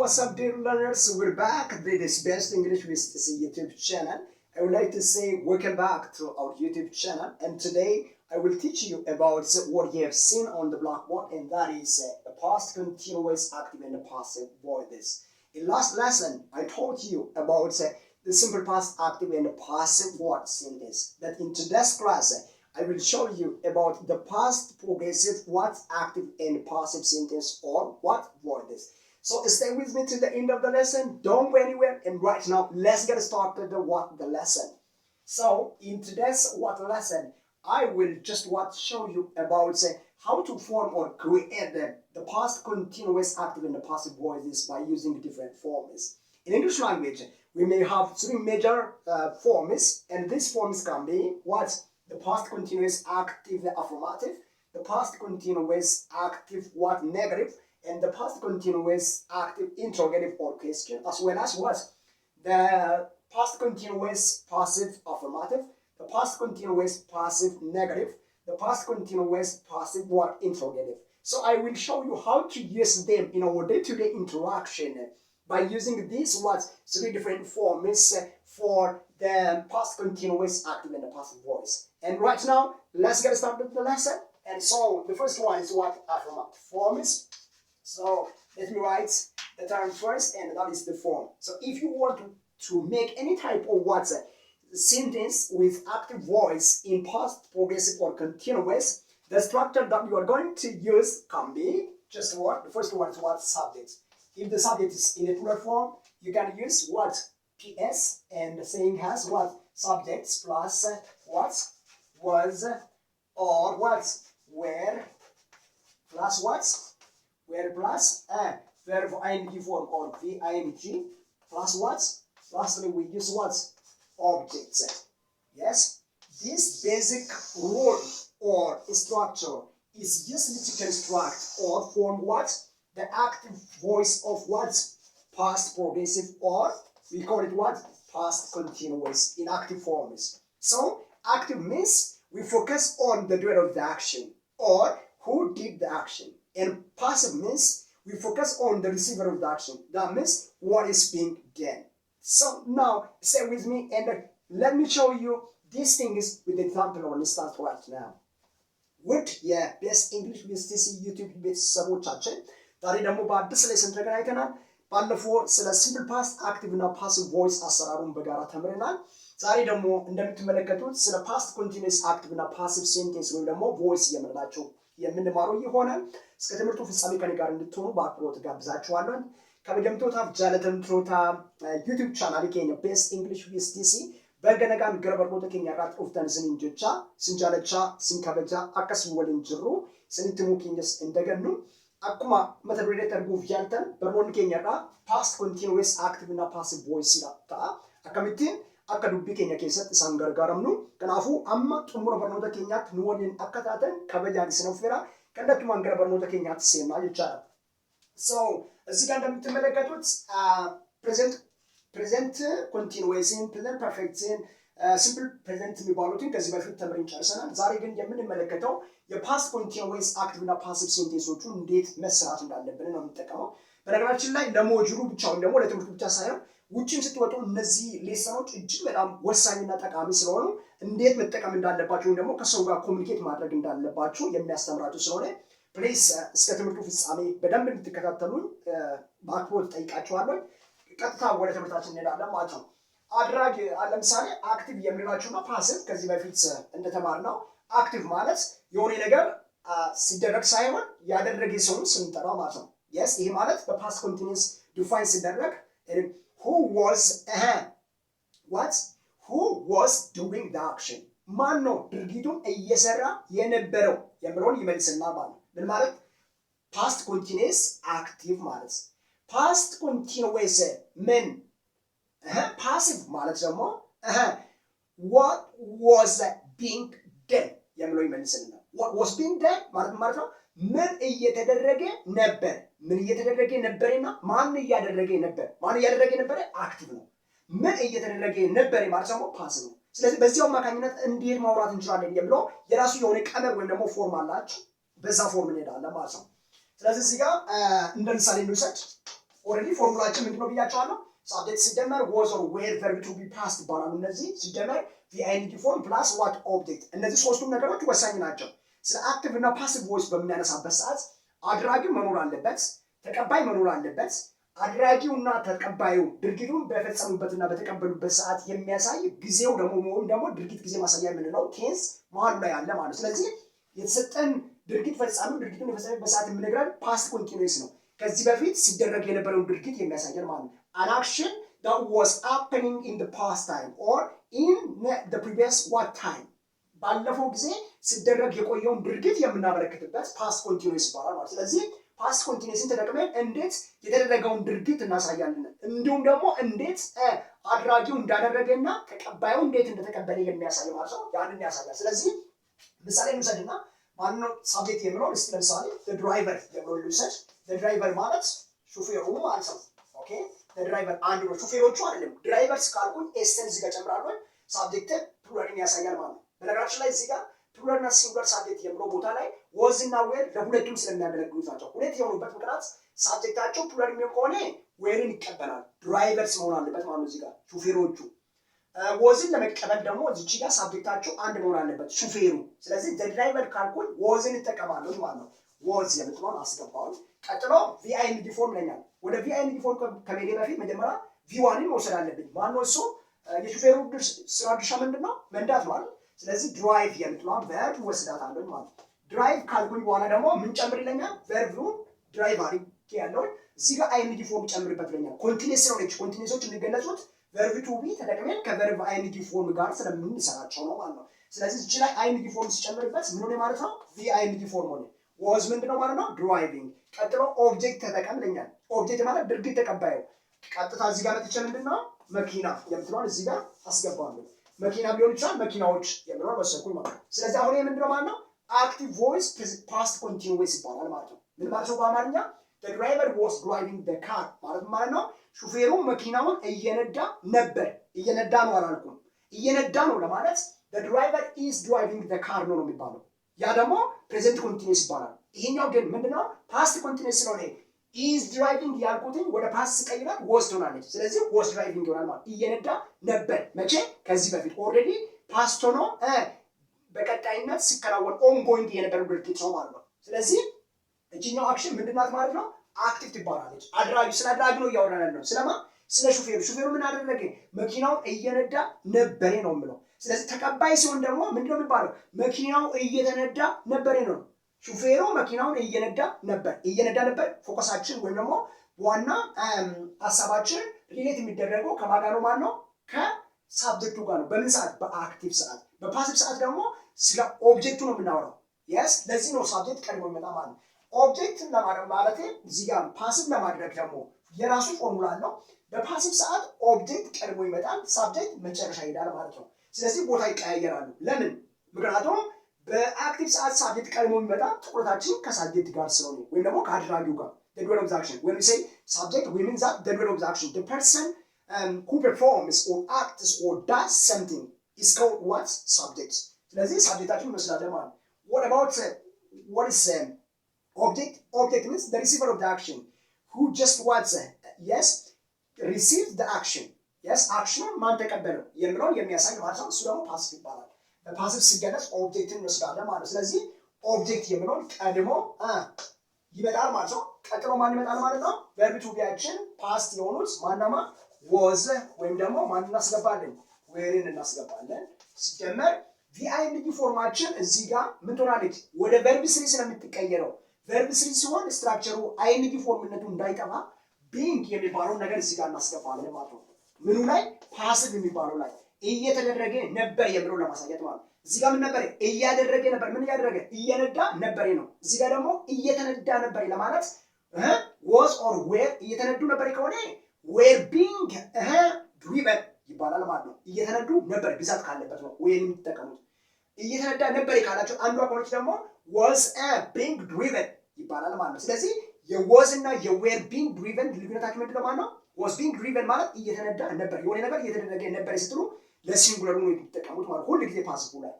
what's up, dear learners? We're back. This is Best English with this YouTube channel. I would like to say welcome back to our YouTube channel. And today I will teach you about what you have seen on the blackboard, and that is the past continuous, active, and the passive voices. In last lesson, I taught you about the simple past, active, and the passive word sentence. That in today's class, I will show you about the past progressive, what active and passive sentence or what voices. So stay with me to the end of the lesson. Don't go anywhere. And right now, let's get started with the lesson. So in today's lesson, I will just show you about how to form or create the past continuous, active, and the passive voices by using different forms. In English language, we may have three major forms, and these forms can be the past continuous, active, affirmative, the past continuous, active, negative, and the past continuous, active, interrogative or question, as well as the past continuous, passive, affirmative, the past continuous, passive, negative, the past continuous, passive, interrogative. So I will show you how to use them in our day-to-day interaction by using these three different forms for the past continuous, active, and the passive voice. And right now, let's get started with the lesson. And so the first one is affirmative forms. So let me write the term first, and that is the form. So if you want to make any type of sentence with active voice in past, progressive, or continuous, the structure that you are going to use can be just the first one is subject. If the subject is in a plural form, you can use PS, and the saying has subjects plus was, or where, plus where plus verb ing form or VING plus lastly we use objects. Yes, this basic rule or structure is used to construct or form the active voice of past progressive, or we call it past continuous in active forms. So active means we focus on the doer of the action or who did the action, and passive means we focus on the receiver of the action. That means what is being done. So now stay with me and let me show you these things with the example or instance right now. ውድ የቤስት እንግሊሽ ዩኤስቲሲ ዩቲዩብ ቤተሰቦቻችን ዛሬ ደግሞ በአዲስ ሌሰን ተገናኝተናል። ባለፈው ስለ ሲምፕል ፓስት አክቲቭ እና ፓሲቭ ቮይስ አሰራሩን በጋራ ተምረናል። ዛሬ ደግሞ እንደምትመለከቱት ስለ ፓስት ኮንቲኒዩስ አክቲቭ እና ፓሲቭ ሴንቴንስ ወይም ደግሞ ቮይስ የምንላቸው የምንማረው ይሆናል። እስከ ትምህርቱ ፍጻሜ ከኔ ጋር እንድትሆኑ በአክብሮት ጋብዛችኋለሁ። ከመጀመሪያው ጃለተምትሮታ ዩቲዩብ ቻናል ከኛ ቤስት እንግሊሽ ዩኤስቲሲ በገነጋን ገረበርቦተ ከኛ ጋር ኦፍተን ስንጆቻ ስንጃለቻ ስንከበጃ አቀስ ወልን ጅሩ ስንትሙ ኪንስ እንደገኑ አኩማ መተብሬ ተርጉፍ ያንተን በሮን ከኛ ጋር ፓስት ኮንቲኒዩስ አክቲቭ እና ፓሲቭ ቮይስ ይላታ አከሚቲን አከዱቢ ከኛ ከሰጥ ሳንገርጋረምኑ ከናፉ አማ ጥሙረ በርኖተ ከኛት ንወልን አከታተን ከበጃን ስነፍራ ከንደቱ ማንገረ በርኖተ ከኛት ሲና ይቻላል። So እዚህ ጋር እንደምትመለከቱት present continuous, present perfect, simple present የሚባሉትን ከዚህ በፊት ተምረን ጨርሰናል። ዛሬ ግን የምንመለከተው የፓስት ኮንቲኒዩስ አክቲቭ እና ፓሲቭ ሴንቴንሶቹን እንዴት መስራት እንዳለብን ነው የምንጠቀመው። በነገራችን ላይ ለሞጁሉ ብቻውን ደግሞ ለትምህርቱ ብቻ ሳይሆን ውጭም ስትወጡ እነዚህ ሌሰኖች እጅግ በጣም ወሳኝና ጠቃሚ ስለሆኑ እንዴት መጠቀም እንዳለባችሁ ወይም ደግሞ ከሰው ጋር ኮሙኒኬት ማድረግ እንዳለባችሁ የሚያስተምራችሁ ስለሆነ ፕሊዝ እስከ ትምህርቱ ፍጻሜ በደንብ እንድትከታተሉኝ በአክብሮት ጠይቃችኋለሁ። ቀጥታ ወደ ትምህርታችን እንሄዳለን ማለት ነው። አድራጊ ለምሳሌ አክቲቭ የምንላቸውና ፓሲቭ ከዚህ በፊት እንደተማርነው አክቲቭ ማለት የሆነ ነገር ሲደረግ ሳይሆን ያደረገ ሰውን ስንጠራ ማለት ነው። yes ይሄ ማለት በፓስት ኮንቲኒዩስ ዲፋይን ሲደረግ who was doing the action ማን ነው ድርጊቱን እየሰራ የነበረው የሚለውን ይመልስና ማለት ምን ማለት ፓስት ኮንቲኒዩስ አክቲቭ ማለት past continuous men passive ማለት ደግሞ what was being done የሚለው ይመልስልና what was being done ማለት ነው ምን እየተደረገ ነበር ነበርና ማን እያደረገ ነበር አክቲቭ ነው ምን እየተደረገ ነበር ማለት ደግሞ ፓሲቭ ነው። ስለዚህ በዚያው ማካኝነት እንዴት ማውራት እንችላለን የሚለው የራሱ የሆነ ቀመር ወይም ደግሞ ፎርም አላችሁ በዛ ፎርም እንሄዳለን ማለት ነው። ስለዚህ እዚህ ጋር እንደ ምሳሌ እንውሰድ ኦልሬዲ ፎርሙላችን ምንድነው ብያቸዋለሁ subject ሲደመር was or were verb to be past ይባላሉ እነዚህ ሲደመር ing form plus what object እነዚህ ሶስቱም ነገሮች ወሳኝ ናቸው ስለ አክቲቭ እና ፓሲቭ ቮይስ በሚያነሳበት ሰዓት አድራጊው መኖር አለበት ተቀባይ መኖር አለበት አድራጊውና ተቀባዩ ድርጊቱን በፈጸሙበትና በተቀበሉበት ሰዓት የሚያሳይ ጊዜው ደግሞ ድርጊት ጊዜ ማሳያ የምንለው ቴንስ መሀሉ ላይ አለ ማለት ስለዚህ የተሰጠን ድርጊት ፈጻሚው ድርጊቱን የፈጸመበት ሰዓት የምንነግረን ፓስት ኮንቲኒዩስ ነው ከዚህ በፊት ሲደረግ የነበረውን ድርጊት የሚያሳየን ማለት ነው an action that was happening in the past time or in the previous what time ባለፈው ጊዜ ሲደረግ የቆየውን ድርጊት የምናበረክትበት ፓስት ኮንቲኒዩስ ይባላል ማለት ስለዚህ ፓስት ኮንቲኒዩስን ተጠቅመን እንዴት የተደረገውን ድርጊት እናሳያለን እንዲሁም ደግሞ እንዴት አድራጊው እንዳደረገና ተቀባዩ እንዴት እንደተቀበለ የሚያሳይ ማለት ነው ያንን ያሳያል ስለዚህ ምሳሌ እንውሰድና ማንነው ሳብጀክት የምንለው እስቲ ለምሳሌ the driver የምንለው ልውሰድ the driver ማለት ሹፌሩ ማለት ነው ኦኬ the driver አንድ ነው ሹፌሮቹ አይደለም ድራይቨርስ ካልኩኝ ኤሰንስ እዚህ ጋር ጨምራለሁ ሳብጀክት ፕሉራልን ያሳያል ማለት ነው በነገራችን ላይ እዚህ ጋር ፕሉራል እና ሲንጉላር ሳብጀክት የምንለው ቦታ ላይ was እና were ለሁለቱም ስለሚያገለግሉት ናቸው ሁለት የሆኑበት ምክንያት ሳብጀክታቸው ፕሉራል የሚሆን ከሆነ were-ን ይቀበላል ድራይቨርስ መሆን አለበት ማለት ነው እዚህ ጋር ሹፌሮቹ wasን ለመቀበል ደግሞ እዚህ ጋር ሳብጀክታቸው አንድ መሆን አለበት ሹፌሩ ስለዚህ the driver ካልኩኝ wasን ይጠቀማለሁ ማለት ነው was የምትለውን አስገባው ቀጥሎ ing form ለኛል ወደ ing form ከመሄድ በፊት መጀመሪያ v1ን መውሰድ አለብኝ ማነው እሱ የሹፌሩ ስራ ድርሻ ምንድነው መንዳት ማለት ስለዚህ ድራይቭ የምትለውን verb ወስዳታለሁ ማለት ድራይቭ ካልኩኝ በኋላ ደግሞ ምን ጨምር ይለኛል verb-ን ድራይቭ አድርጌ ያለው እዚህ ጋር ing form ጨምርበት ይለኛል ኮንቲኒዩስ ነው ነች ኮንቲኒዩሶች የሚገለጹት verb to be ተጠቅመን ከverb ing form ጋር ስለምንሰራቸው ነው ማለት ነው ስለዚህ እዚህ ላይ ing form ሲጨምርበት ምን ሆነ ማለት ነው ing form ሆነ was ምንድነው ማለት ነው ድራይቪንግ ቀጥሎ ኦብጀክት ተጠቅመንኛል ኦብጀክት ማለት ድርጊት ተቀባዩ ቀጥታ እዚህ ጋር መጥቼ ምንድነው መኪና የምትለውን እዚህ ጋር አስገባለሁ መኪና ቢሆን ይችላል መኪናዎች የምትለውን ወሰድኩኝ ማለት ስለዚህ አሁን ምንድነው ማለት ነው active voice past continuous ይባላል ማለት ነው ምን ማለት ነው በአማርኛ the driver was driving the car ማለት ነው ሹፌሩ መኪናውን እየነዳ ነበር እየነዳ ነው አላልኩም እየነዳ ነው ለማለት the driver is driving the car ነው የሚባለው ያ ደግሞ present continuous ይባላል ይሄኛው ግን ምንድነው past continuous ስለሆነ is driving ያልኩትኝ ወደ past ቀይራት was ትሆናለች ስለዚህ was driving ይሆናል ማለት እየነዳ ነበር መቼ ከዚህ በፊት already past ሆኖ በቀጣይነት ሲከናወን ongoing የነበረው ድርጊት ነው ማለት ነው ስለዚህ እቺኛው አክሽን ምንድናት ማለት ነው አክቲቭ ትባላለች አድራጊ ስለ አድራጊ ነው ያወራናል ነው ስለማ ስለ ሹፌሩ ምን አደረገ መኪናውን እየነዳ ነበር ነው የሚለው ስለዚህ ተቀባይ ሲሆን ደግሞ ምንድነው የሚባለው መኪናው እየተነዳ ነበር ነው ሹፌሩ መኪናውን እየነዳ ነበር ፎከሳችን ወይም ደግሞ ዋና ሐሳባችን ሪሌት የሚደረገው ከማን ነው ማለት ነው ከሳብጀክቱ ጋር ነው በምን ሰዓት በአክቲቭ ሰዓት በፓሲቭ ሰዓት ደግሞ ስለ ኦብጀክቱ ነው የምናወራው yes ለዚህ ነው ሳብጀክት ቀድሞ የሚመጣ ማለት ኦብጀክት ለማድረግ ማለት እዚህ ጋር ፓሲቭ ለማድረግ ደግሞ የራሱ ፎርሙላ አለው በፓሲቭ ሰዓት ኦብጀክት ቀድሞ ይመጣል ሳብጀክት መጨረሻ ይሄዳል ማለት ነው ስለዚህ ቦታ ይቀያየራሉ ለምን ምክንያቱም በአክቲቭ ሰዓት ሳብጀክት ቀድሞ የሚመጣ ትኩረታችን ከሳብጀክት ጋር ስለሆነ ወይም ደግሞ ከአድራጊው ጋር the doer of the action when we say subject we mean that the doer of the action the person who performs or acts or does something is called what subject ስለዚህ ሳብጀክታችን መስላለ ማለት what about what is object means the receiver of the action who just what yes receives the action yes action ማን ተቀበለው የሚለው የሚያሳይ ማለት ነው እሱ ደግሞ ፓሲቭ ይባላል በፓሲቭ ሲገለጽ ኦብጀክትን መስላለ ማለት ስለዚህ ኦብጀክት የሚለው ቀድሞ ይመጣል ማለት ነው ቀጥሎ ማን ይመጣል ማለት ነው verb to be action past የሆኑት ማናማ was ወይም ደግሞ ማን እናስገባለን were-ን እናስገባለን ሲጀመር ing ፎርማችን እዚህ ጋር ምን ትሆናለች ወደ verb 3 ስለምትቀየረው verb 3 ሲሆን ስትራክቸሩ ing ፎርምነቱ እንዳይጠፋ being የሚባለው ነገር እዚህ ጋር እናስገባለን ማለት ነው ምኑ ላይ ፓሲቭ የሚባለው ላይ እየተደረገ ነበር የሚለው ለማሳየት ማለት እዚህ ጋር ምን ነበር እያደረገ ነበር ምን እያደረገ እየነዳ ነበር ነው እዚህ ጋር ደግሞ እየተነዳ ነበር ለማለት was or were እየተነዱ ነበር ከሆነ were being driven ይባላል ማለት ነው እየተነዱ ነበር ብዛት ካለበት ነው ወይ የሚጠቀሙት እየተነዳ ነበር ካላችሁ አንዷ ከሆነች ደግሞ was being driven ይባላል ማለት ነው ስለዚህ የwas እና የwere being driven ልዩነታቸው ምንድነው ማለት ነው was being driven ማለት እየተነዳ ነበር የሆነ ነገር እየተደረገ ነበር ስትሉ ለሲንጉላር ነው የሚጠቀሙት ማለት ሁሉ ጊዜ ፓሲቭ ላይ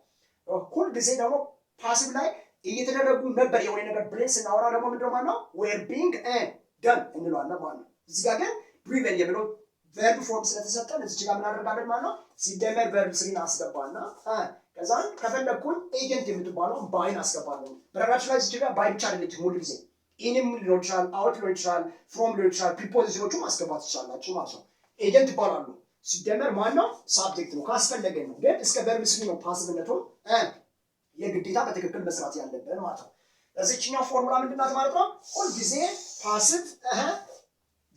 ሁሉ ጊዜ ደግሞ ፓሲቭ ላይ እየተደረጉ ነበር የሆነ ነገር ብለን ስናወራ ደግሞ ምንድነው ማለት ነው were being done እንለዋለን ማለት ነው እዚህ ጋር ግን driven የሚለው verb form ስለተሰጠን እዚህ ጋር ምን አደርጋለን ማለት ነው ሲደመር verb 3 አስገባና ከዛን ከፈለኩኝ ኤጀንት የምትባለው ባይን አስገባለሁ በራራችሁ ላይ እዚህ ጋር ባይ ብቻ አይደለም ሁሉ ጊዜ ኢንም ሊሆን ይችላል አውት ሊሆን ይችላል ፍሮም ሊሆን ይችላል ፕሪፖዚሽኖቹ ማስገባት ይችላልላችሁ ማለት ነው ኤጀንት ይባላሉ ሲደመር ማን ነው ሳብጀክት ነው ካስፈለገ ነው ግን እስከ verb 3 ነው ፓሲቭነቱ የግዴታ በትክክል መስራት ያለብን ማለት ነው ለዚህኛው ፎርሙላ ምንድነው ማለት ነው ሁሉ ጊዜ ፓሲቭ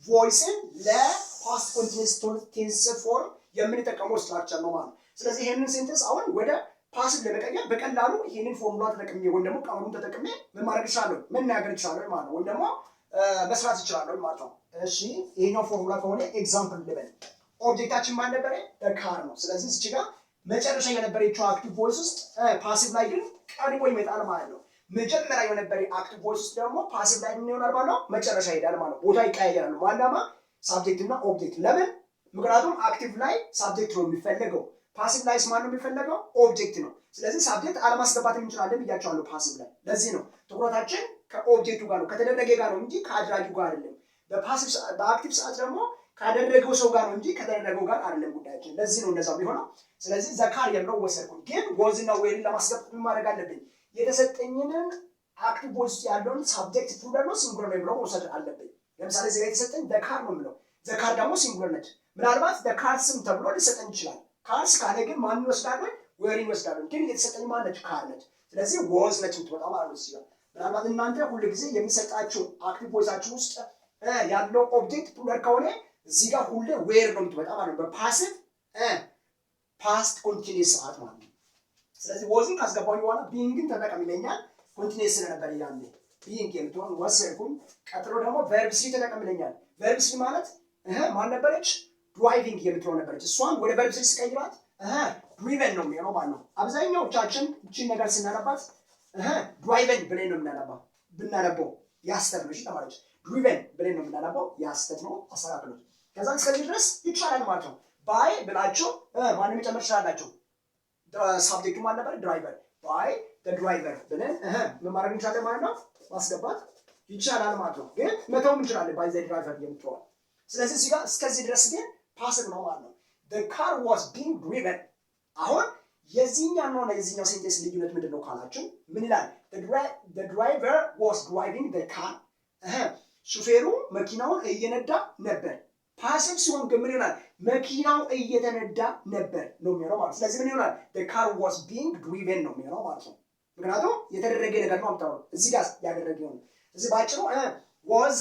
ቮይስን ለፓስት ኮንቲኒዩስ ቴንስ ፎርም የምንጠቀመው ስትራክቸር ነው ማለት ነው ስለዚህ ይሄንን ሴንተንስ አሁን ወደ ፓሲቭ ለመቀየር በቀላሉ ይሄንን ፎርሙላ ተጠቅሜ ወይ ደግሞ ቃሉን ተጠቅሜ ምን ማድረግ ይችላል መናገር ይችላል ማለት ነው ወይ ደግሞ መስራት ይችላል ማለት ነው እሺ ይሄኛው ፎርሙላ ከሆነ ኤግዛምፕል ልበል ኦብጀክታችን ማን ነበር car ነው ስለዚህ እዚህ ጋር መጨረሻ የነበረችው አክቲቭ ቮይስ ውስጥ ፓሲቭ ላይ ግን ቀድሞ ይመጣል ማለት ነው መጀመሪያ የነበረ አክቲቭ ቮይስ ውስጥ ደግሞ ፓሲቭ ላይ ምን ይሆናል ማለት ነው መጨረሻ ይሄዳል ማለት ነው ቦታ ይቀያየራሉ ማናማ ሳብጀክት እና ኦብጀክት ለምን ምክንያቱም አክቲቭ ላይ ሳብጀክት ነው የሚፈልገው ፓሲቭ ላይ ማን ነው የሚፈልገው ኦብጀክት ነው ስለዚህ ሳብጀክት አለማስገባት እንችላለን ብያቸዋለሁ ፓሲቭ ላይ ለዚህ ነው ትኩረታችን ከኦብጀክቱ ጋር ነው ከተደረገ ጋር ነው እንጂ ከአድራጊው ጋር አይደለም በፓሲቭ በአክቲቭ ሰዓት ደግሞ ካደረገው ሰው ጋር ነው እንጂ ከተደረገው ጋር አይደለም ጉዳያችን ለዚህ ነው እንደዛው ቢሆነው ስለዚህ ዘካር የምለው ወሰድኩኝ ግን ወዝና ወይን ለማስገባት ምን ማድረግ አለብኝ የተሰጠኝን አክቲቭ ቮይስ ያለውን ሳብጀክት ፕሉራል ነው ሲንጉላር ነው ብለው ወሰድ አለብኝ ለምሳሌ እዚህ ላይ የተሰጠኝ ዘካር ነው የሚለው ዘካር ደግሞ ሲንጉላር ነች ምናልባት ዘካር ስም ተብሎ ሊሰጠኝ ይችላል ካርስ ካለ ግን ማን ይወስዳል ወይን ይወስዳል ግን የተሰጠኝ ማን ነች ካር ነች ስለዚህ ወዝ ነች የምትወጣው ማለት ነው ሲሆን ምናልባት እናንተ ሁሉ ጊዜ የሚሰጣችሁ አክቲቭ ቮይሳችሁ ውስጥ ያለው ኦብጀክት ፕሉራል ከሆነ እዚህ ጋር ሁሉ ዌር ነው የምትወጣው ማለት ነው በፓሲቭ ፓስት ኮንቲኒዩስ ሰዓት ማለት ነው ስለዚህ ወዝን ካስገባኝ በኋላ ቢንግን ተጠቀም ይለኛል ኮንቲኒዩስ ስለነበር ያኔ ቢንግ የምትሆን ወሰድኩኝ ቀጥሎ ደግሞ verb 3 ተጠቀም ይለኛል verb 3 ማለት ማን ነበረች ድራይቪንግ የምትሆን ነበረች እሷን ወደ verb 3 ስቀይራት driven ነው የሚሆነው ማለት ነው አብዛኛዎቻችን እቺን ነገር ስናነባት driven ብለን ነው የምናነባው ብናነበው ያስተር ነው እሺ ተማሪዎች driven ብለን ነው የምናነባው ያስተር ነው አስተካክሉት ከዛ እስከዚህ ድረስ ይቻላል ማለት ነው ባይ ብላችሁ ማንም ጨምር ይችላልላችሁ ሳብጀክቱ ማን ነበር ድራይቨር ባይ the driver ብለን ምን ማድረግ እንችላለን ማለት ነው ማስገባት ይቻላል ማለት ነው ግን መተውም እንችላለን ባይ the driver የምትሆን ስለዚህ እዚህ ጋር እስከዚህ ድረስ ግን ፓሲቭ ነው ማለት ነው the car was being driven አሁን የዚህኛው ነው የዚህኛው ሴንቴንስ ልዩነት ምንድነው ካላችሁ ምን ይላል the driver was driving the car ሹፌሩ መኪናውን እየነዳ ነበር ፓሲቭ ሲሆን ግን ምን ይሆናል መኪናው እየተነዳ ነበር ነው የሚሆነው ማለት ስለዚህ ምን ይሆናል the car was being driven ነው የሚሆነው ማለት ነው ምክንያቱም የተደረገ ነገር ነው አምጣው እዚህ ጋር ያደረገ ነው እዚህ ባጭሩ was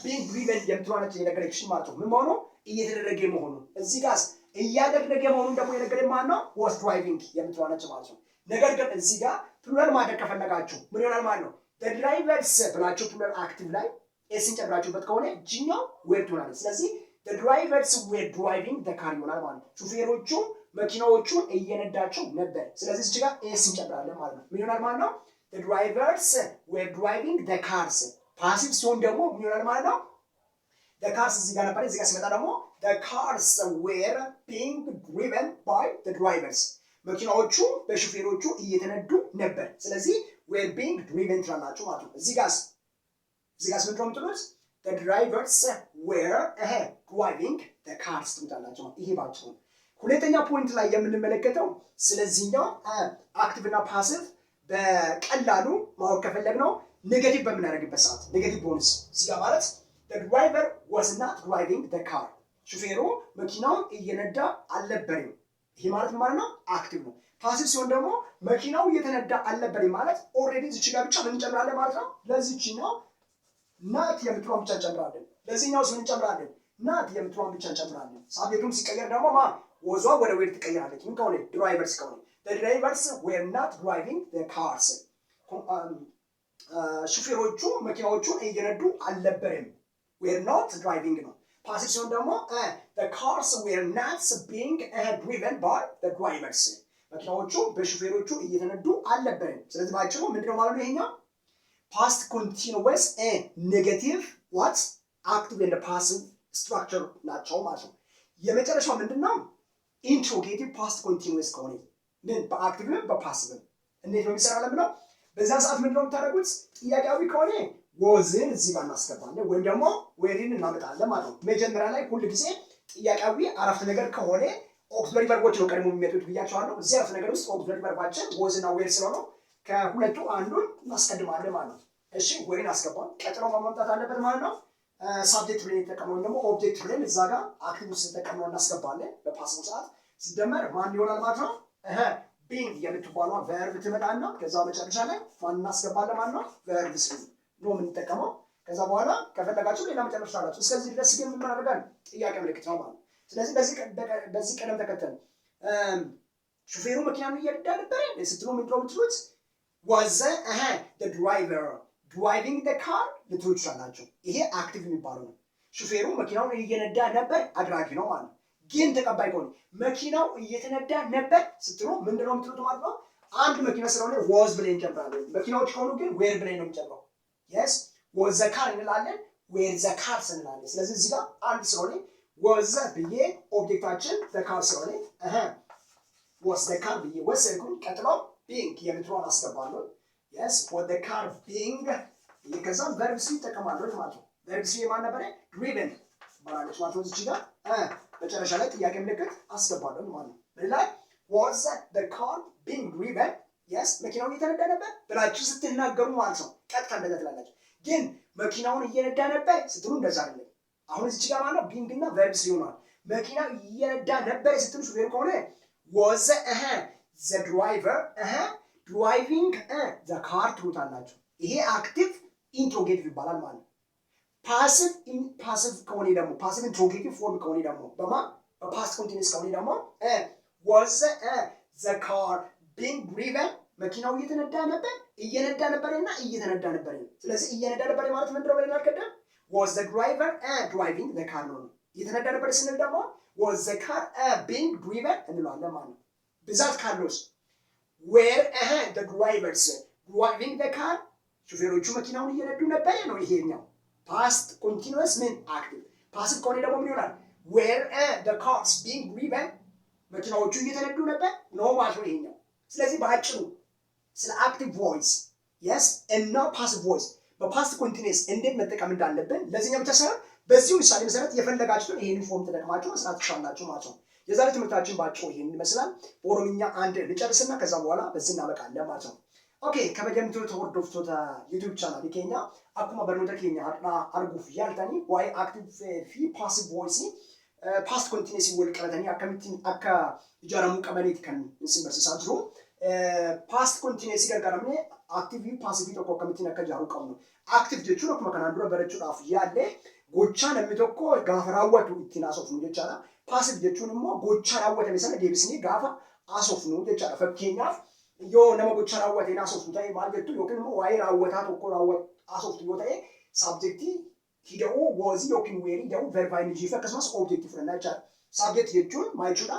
being driven የምትሆነች የነገረችን ማለት ነው ምን መሆኑ እየተደረገ መሆኑ እዚህ ጋር እያደረገ መሆኑን ደግሞ የነገረኝ ማለት ነው was driving የምትሆነች ማለት ነው ነገር ግን እዚህ ጋር ፕሉራል ማድረግ ከፈለጋችሁ ምን ይሆናል ማለት ነው the drivers ብላችሁ ፕሉራል አክቲቭ ላይ ኤስን ጨምራችሁበት ከሆነ ጂኛው ዌር ትሆናለች ስለዚህ the drivers were driving the car ይሆናል ማለት ነው ሹፌሮቹ መኪናዎቹን እየነዳቸው ነበር ስለዚህ እዚህ ጋር ኤስን ጨምራለን ማለት ነው ምን ይሆናል ማለት ነው the drivers were driving the cars ፓሲቭ ሲሆን ደግሞ ምን ይሆናል ማለት ነው the cars እዚህ ጋር ነበር እዚህ ጋር ሲመጣ ደግሞ the cars were being driven by the drivers መኪናዎቹ በሹፌሮቹ እየተነዱ ነበር ስለዚህ were being driven ትላላችሁ ማለት ነው እዚህ ጋር ምን ትሉት the drivers were driving the cars ትላላችሁ ይሄ ባጭሩ ሁለተኛ ፖይንት ላይ የምንመለከተው ስለዚህኛው አክቲቭ እና ፓሲቭ በቀላሉ ማወቅ ከፈለግነው ኔጌቲቭ በምናደርግበት ሰዓት ኔጌቲቭ ቦንስ እዚህ ጋር ማለት the driver was not driving the car ሹፌሩ መኪናውን እየነዳ አልነበረም ይሄ ማለት ማለት ነው አክቲቭ ነው ፓሲቭ ሲሆን ደግሞ መኪናው እየተነዳ አልነበረም ማለት ኦሬዲ እዚህ ጋር ብቻ ምን እንጨምራለን ማለት ነው ለዚህኛው ናት የምትሆን ብቻ እንጨምራለን ለዚህኛውስ ምን እንጨምራለን ናት የምትሆን ብቻ እንጨምራለን ሳብጀክቱም ሲቀየር ደግሞ ወዟ ወደ ዌር ትቀየራለች ምን ከሆነ ድራይቨርስ ከሆነ the drivers were not driving the cars ሹፌሮቹ መኪናዎቹን እየነዱ አልነበረም were not driving ነው ፓሲቭ ሲሆን ደግሞ the cars were not being driven by the drivers መኪናዎቹ በሹፌሮቹ እየተነዱ አልነበረም ስለዚህ ባጭሩ ምንድነው ማለት ነው ይሄኛው past continuous negative what active and passive structure ናቸው ማለት ነው የመጨረሻው ምንድነው interrogative past continuous ከሆነ ምን በአክቲቭ ነው በፓሲቭ እንዴት ነው የሚሰራው ለምን በዛ ሰዓት ምንድነው የምታደርጉት ጥያቄያዊ ከሆነ ወዝን እዚህ ጋር እናስገባለን ወይም ደግሞ wherein እናመጣለን ማለት ነው መጀመሪያ ላይ ሁሉ ጊዜ ጥያቄያዊ አረፍተ ነገር ከሆነ auxiliary verboች ነው ቀድሞ የሚመጡት ብያቸዋለሁ እዚህ አረፍተ ነገር ውስጥ auxiliary verባችን was እና were ስለሆነ ከሁለቱ አንዱን እናስቀድማለን ማለት ነው እሺ wherein አስገባን ቀጥሎ ማምጣት አለበት ማለት ነው subject ብለን ተጠቀመው ደግሞ object ብለን እዛ ጋር active ውስጥ ተጠቀመው እናስገባለን በፓሲቭ ሰዓት ሲደመር ማን ይሆናል ማለት ነው being የምትባለው verb ትመጣና ከዛ መጨረሻ ላይ ማን እናስገባለን ማለት ነው verb ነው የምንጠቀመው ከዛ በኋላ ከፈለጋችሁ ሌላ መጨረሻ አላችሁ እስከዚህ ድረስ ግን ምን አደረጋል ጥያቄ ምልክት ነው ማለት ስለዚህ በዚህ ቀደም ተከተል ሹፌሩ መኪናውን እየነዳ ነበር ስትሉ ምን ትሉት was the driver driving the car ልትሉ ትችላላችሁ ይሄ አክቲቭ የሚባለው ነው ሹፌሩ መኪናውን እየነዳ ነበር አድራጊ ነው ማለት ግን ተቀባይ ከሆነ መኪናው እየተነዳ ነበር ስትሉ ምንድነው የምትሉት ማለት ነው አንድ መኪና ስለሆነ was ብለን እንጨምራለን መኪናዎች ከሆኑ ግን were ብለን ነው የምንጨምረው yes was the car እንላለን were the cars እንላለን ስለዚህ እዚህ ጋር አንድ ስለሆነ was ብዬ ኦብጀክታችን the car ስለሆነ was the car ብዬ ወሰድኩኝ ቀጥሎ being የምትለውን አስገባለሁ yes was the car being ከዛም verb c ተጠቀማለሁ ማለት ነው verb c የማን ነበር driven ማለት ነው እዚህ ጋር መጨረሻ ላይ ጥያቄ ምልክት አስገባለሁ ማለት ነው በላይ was the car being driven yes መኪናው እየተነዳ ነበር ብላችሁ ስትናገሩ ማለት ነው ቀጥታ እንደዛ ትላላችሁ ግን መኪናውን እየነዳ ነበር ስትሉ እንደዛ አይደለም አሁን እዚህ ጋር ማለት being እና verb c ይሆናል መኪናው እየነዳ ነበር ስትሉ ሹፌሩ ከሆነ was the driver driving the car ትሉታላችሁ ይሄ አክቲቭ ኢንትሮጌቲቭ ይባላል ማለት ነው passive ከሆነ ደግሞ passive interrogative form ከሆነ ደግሞ past continuous ከሆነ ደግሞ was the car being driven መኪናው እየተነዳ ነበርና እየተነዳ ነበር ስለዚህ እየነዳ ነበር ማለት ምንድነው ብለናል ቀደም was the driver driving the car ነው እየተነዳ ነበር ስንል ደግሞ was the car being driven እንላለን ማለት ነው ብዛት ካሉስ were the drivers driving the car ሹፌሮቹ መኪናውን እየነዱ ነበር ነው ይሄኛው past continuous ምን active passive ከሆነ ደግሞ ምን ይሆናል were the cars being driven መኪናዎቹ እየተነዱ ነበር ነው ማለት ነው ይሄኛው ስለዚህ በአጭሩ ስለ active voice yes and no passive voice በpast continuous እንዴት መጠቀም እንዳለብን ለዚህኛው ብቻ ሳይሆን በዚሁ ምሳሌ መሰረት የፈለጋችሁትን ይሄንን ፎርም ተጠቅማችሁ መስራት ትችላላችሁ ማለት ነው የዛሬ ትምህርታችን ባጭሩ ይሄን ይመስላል በኦሮምኛ አንድ ልጨርስና ከዛ በኋላ በዚህ እናበቃለን ማለት ነው ኦኬ ከመጀመሪያው ተወርዶፍቶታ YouTube channel ኬኛ አኩማ በርኖታ ኬኛ አርጉፍ ያልታኒ ዋይ active fi passive voice past continuous ወልቀረተኒ አከምቲን አካ ጃራሙ ቀበሌት ከን እንስመርስ ሳጅሩ past continuous ገርጋራምኔ active passive ተኮ ከምቲን አካ ጃሩ ቀሙ active ጀቹ ነው ከመከናንዱራ በረቹ ዳፍ ያለ ጎቻን የሚተኮ ጋፈራወቱ ኢትናሶፍ ነው ጀቻላ passive ጀቹንሞ ጎቻራወተ መሰለ ዴብስኒ ጋፋ አሶፍ ነው ጀቻላ ፈኬኛፍ ዮ ነመ ጎቻራወተ ኢናሶፍ ታይ ማልገቱ ዮክን ዋይ ራወታ ተኮ ራወት አሶፍ ዮታዬ ሳብጀክቲ ሂደው ወዚ ዮክን ዌሪ ደው ቨርባይን ጂፈ ከስማስ ኦብጀክቲቭ ነናቻ ሳብጀክት ጀቹን ማይቹዳ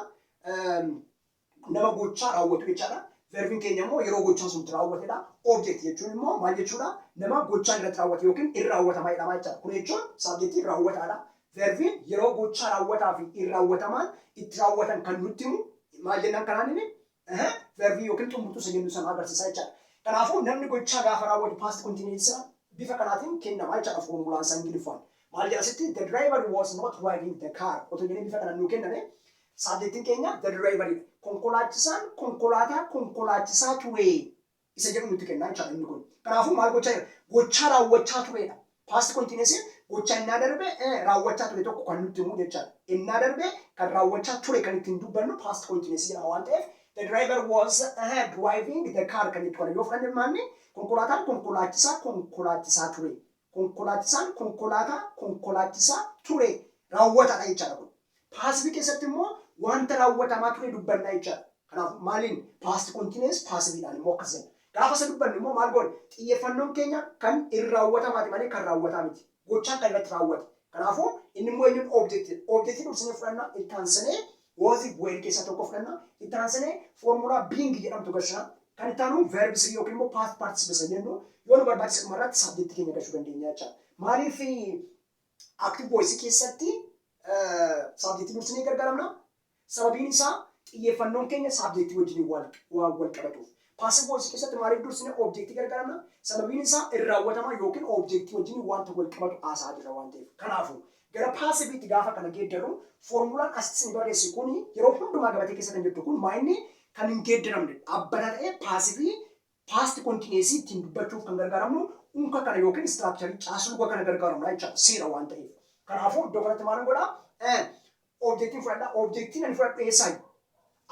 ነመ ጎቻራወቱ ጀቻላ ቨርቢን ኬኛሞ የሮ ጎቻን ሱትራወተዳ ኦብጀክት ጀቹንሞ ማልገቹዳ ነመ ጎቻን ረትራወተ ዮክን ኢራወታ ማይዳ ማይቻ ኩኔቾን ሳብጀክቲ ራወታዳ ቨርቢን የሮ ጎቻራወታፊ ኢራወታማን ኢትራወተን ከኑቲሙ ማለና ከናኒ verbi yookiin xumutu seenuu sana agarsiisaa jechuudha. Kanaafuu namni gochaa gaafa raawwatu past continuous bifa kanaatiin kennamaa jechuudha formulaan isaa Ingiliffaan. Maal jedhasitti the driver was not driving the car. Otoo jedhee bifa kanaan nuu kenname saaddeettiin keenya the driver konkolaachisaan konkolaachisaa ture isa jedhu nutti kennaa jechuudha inni kun. Kanaafuu maal gochaa raawwachaa turedha. Past continuous gochaa innaa darbe raawwachaa ture tokko kan nutti himu jechuudha. Innaa darbe kan raawwachaa ture kan ittiin dubbannu past continuous jedhama waan ta'eef the driver was driving the car kan ittu yoo fudhanne maanni konkolaachisaa ture konkolaachisaan konkolaachisaa ture raawwataadha jechaadha kun passive keessatti immoo wanta raawwatamaa ture dubbanna jechaadha kanaaf maaliin past continuous passiveedhaan immoo akkasina gaafa isa dubbanne immoo maal goone xiyyeeffannoon keenya kan irraawwatamaati malee kan raawwataa miti gochaan kan irratti raawwate kanaafuu inni immoo eenyuun objective ibsinee fudhanna ittaansinee was when keessa tokko fudhanna ittaansinee formula being jedhamtu gashaa kan ittaanu verb si yookiin immoo past participle jennu yoo nu barbaachisu marratti subject keenya gashuu dandeenya jechaadha maaliif active voice keessatti subject ibsinee gargaaramna sababiin isaa xiyyeeffannoon keenya subject wajjin wal qabatuuf Passive voice keessatti maaliif dursine objectii gargaaramna? Sababiin isaa irraawwatama yookiin objectii wajjin wanta wal qabatu haasaa jira waan ta'eef. Kanaafuu gara passiveetti gaafa kana geeddaru formulaan asitti barreessi kun yeroo hundumaa gabatee keessa kan jirtu kun maayinni kan hin geeddaramne dhaabbata ta'ee paasivii past continuous ittiin dubbachuuf kan gargaaramnu unka kana yookiin structure caasluga kana gargaaramna jechuudha seera waan ta'eef. Kanaafuu iddoo kanatti maal godhaa? Objectiin fudhadhaa. Objectiin ani fudhadhu eessaayi?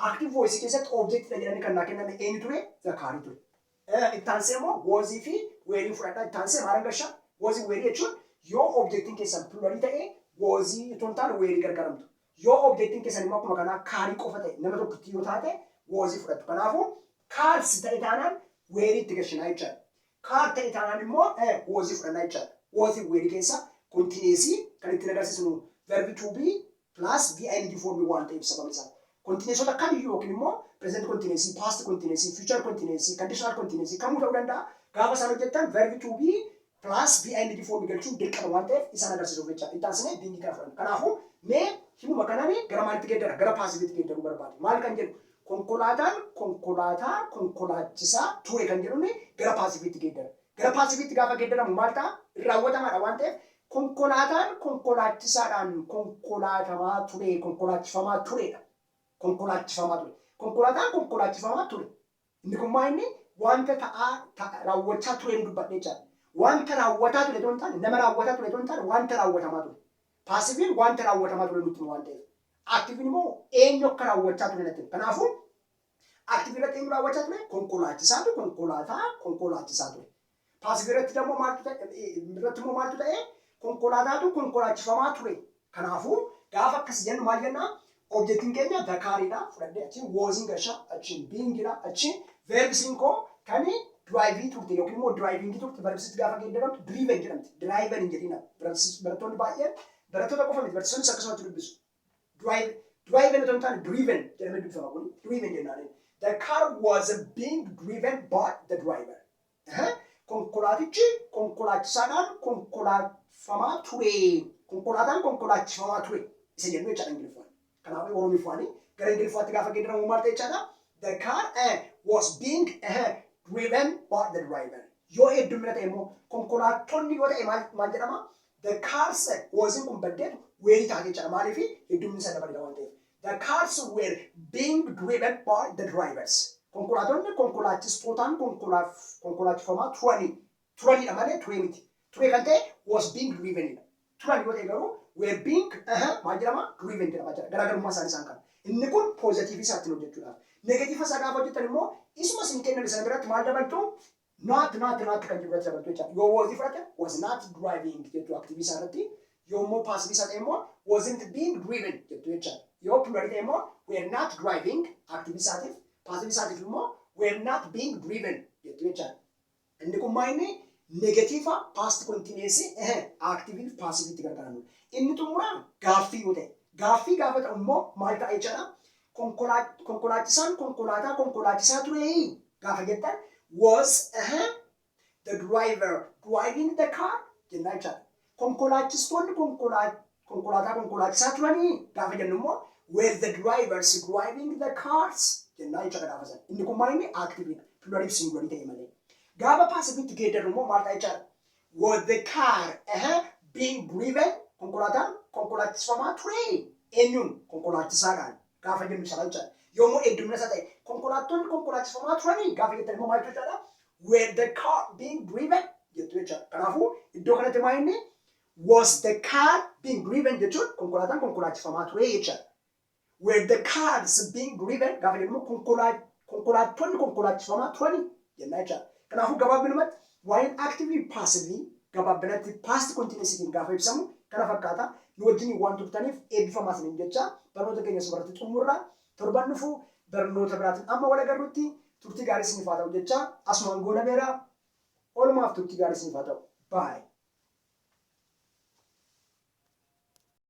Active voice keessatti objectii jedhanii kan naa kenname eenyu ture? Zakaarii ture. Ittaansee immoo wozii fi weerii fudhadhaa. Ittaansee maal agarsiisa? Wozii weerii jechuun yoo objectiin keessan plurarii ta'e wozii itoo hin taane weerii gargaaramtu. Yoo objectiin keessan immoo akkuma kanaa kaarii qofa ta'e nama tokkotti yoo taate wozii fudhattu. Kanaafuu kaarsi ta'e taanaan weerii itti gashinaa jechaadha. Kaar ta'e taanaan immoo wozii fudhannaa jechaadha. Wozii weerii keessa continuously kan ittiin agarsiisnu verb to be plus VIND form waan ta'eef sababa isaa. Continuous kamiyyuu yookiin immoo present continuous, past continuous, future continuous, conditional continuous kamuu ta'uu danda'a. Gaafa isaan hojjettan verb to be plus VIND form galchuun dirqama waan ta'eef isaan agarsiisuuf jechaadha. Itti aansinee bingi kana fudhanna. Kanaafuu mee himuma kanaan gara maalitti geeddara? Gara paasiviitti geeddaruu barbaade. Maal kan jedhu? Konkolaataan konkolaataa konkolaachisaa ture kan jedhuun gara paasiviitti geeddara. Gara paasiviitti gaafa geeddaramu maal ta'a? Raawwatamaadha waan ta'eef konkolaataan konkolaachisaadhaan konkolaatamaa ture, konkolaachifamaa turedha. Konkolaachifamaa ture. Konkolaataan konkolaachifamaa ture. Inni kun maa inni wanta raawwachaa ture nu dubbadhee jira. Wanta raawwataa ture toon taane nama raawwataa ture toon taane wanta raawwatamaa ture. Paasiviin wanta raawwatamaa ture nutti waan ta'eef. Aktiviin immoo eenyu akka raawwachaa ture natti. Kanaafuu aktivii irratti eenyu raawwachaa ture? Konkolaachisaatu konkolaachisaa ture. Paasivii irratti immoo maaltu ta'e? Konkolaataatu konkolaachifamaa ture. Kanaafuu gaafa akkas jennu maal jennaa? Objectiin keenya Zakaaridha. Fudhadhee achiin woziin gashaa, achiin biingidha, achiin verbsiin koo kan driving turte yookiin immoo driving turte verbsiitti gaafa geeddaramtu driven jedhamti. Driver hin jedhina. Barattoonni baay'een barattoota qofa miti barsiisonni akkasumatti dubbisu. Driven otoo hin taane driven jedhamee dubbifama kun driven jennaan. The car was being driven by the driver. Konkolaatichi konkolaachisaadhaan konkolaachifamaa ture. Konkolaataan konkolaachifamaa ture. Isa jennu jechaadha Ingiliffaan. Kanaafuu Oromiiffaanii gara Ingiliffaatti gaafa geeddaramu maal ta'e jechaadha? The car was being driven by the driver. Yoo heddumina ta'e immoo konkolaattonni yoo ta'e maal jedhama? The cars wasiin kun baddeetu weerii taate jechaadha. Maaliif heddumni isaa dabalata waan ta'eef. The cars were being driven by the drivers. Konkolaattonni konkolaachistootaan konkolaachifamaa turanidha malee ture miti. Ture kan ta'e was being drivenidha. Turan yoo ta'e garuu were being maal jedhama? Driven jedhama jechuudha. Garaagarummaa isaan kana. Inni kun poozitiivii isaatti hojjechuudhaaf. Negatiiva isaa gaafa hojjetan immoo isuma isin kennan sana biratti maal dabaltu? Not kan jiru irratti dabaltu jechuudha. Yoo wazii fudhate was not driving jettu aktiivii isaa irratti. Yoo immoo paasivii isaa ta'e immoo wasn't being driven jettu jechuudha. Yoo plurarii ta'e immoo were not driving aktiivii isaatiif. Paasivii isaatiif immoo were not being driven jettu jechuudha. Inni kun maa inni negatiiva past continuous active passive gargaaramudha. Inni xumuraan gaaffii yoo ta'e gaaffii gaafa ta'u immoo maal ta'a jechuudha? Konkolaachisaan konkolaachisaa ture gaafa jettan was the driver driving the car jennaa jechuudha. Konkolaachistoonni konkolaachisaa turanii gaafa jennu immoo were the drivers driving the cars jennaa jechuudha gaafa sana. Inni kun maal inni activeidha. Plurarii fi singularii ta'e malee. Gaafa paasiviitti geeddarru immoo maal ta'a jechuudha? Was the car being driven? Konkolaataan konkolaachifamaa ture. Eenyuun konkolaachisaadhaan gaafa jennu sana jechuudha. Yommuu heddumina isaa ta'e konkolaattonni konkolaachifamaa turanii gaafa jettan immoo maal jechuudha? Were the car being driven? Jettu jechuudha. Kanaafuu iddoo kanatti maal inni was the car being driven jechuun konkolaataan konkolaachifamaa ture jechuudha. Were the cars being driven? Gaafa jennu konkolaattonni konkolaachifamaa turanii jennaa jechuudha. Kanaafuu gabaabinumatti waa'een actively passively gabaabinatti past continuous gaafa ibsamu kana fakkaata. Nu wajjin waan turtaniif eebbifamaa isiniin jecha barnoota keenya asirratti xumurra. Torban dhufu barnoota biraatiin amma wal agarrutti turtii gaarii isiniif haa ta'u jecha asumaan goona beera. Oolmaaf turtii gaarii isiniif haa ta'u. Bye.